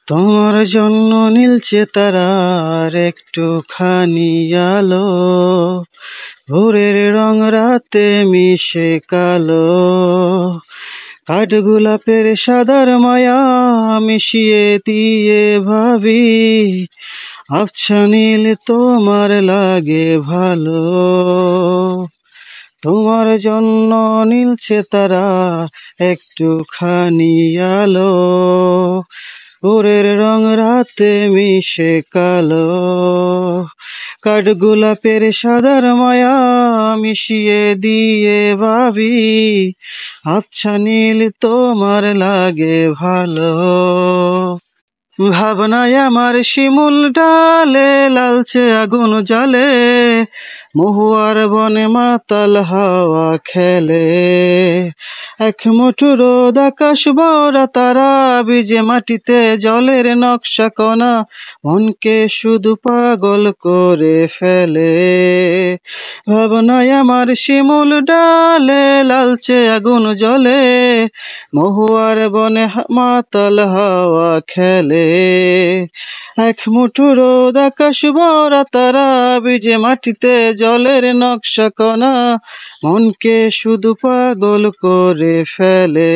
তোমার জন্য নীলছে তারার একটুখানি আলো, ভোরের রং রাতে মিশে কালো। কাঠগোলাপের সাদার মায়া মিশিয়ে দিয়ে ভাবি, আবছা নীল তোমার লাগে ভালো। তোমার জন্য নীলছে তারা একটুখানি আলো, ভোরের রং রাতে মিশে কালো। কাঠগোলাপের সাদার মায়া মিশিয়ে দিয়ে ভাবি, আবছা নীল তোমার লাগে ভালো। ভাবনায় আমার শিমুল ডালে লালচে আগুন জ্বলে, মহুয়ার বনে মাতাল হাওয়া খেলে। এক মুঠো রোদ আকাশ ভরা তারা, ভিজে মাটিতে জলের নকশা কণা মনকে শুধু পাগল করে ফেলে। ভাবনায় আমার শিমুল ডালে লালচে আগুন জ্বলে, মহুয়ার বনে মাতাল হাওয়া খেলে। এক মুঠো রোদ আকাশ ভরা তারা, ভিজে মাটিতে জলের নকশা কণা মনকে শুধু পাগল করে ফেলে।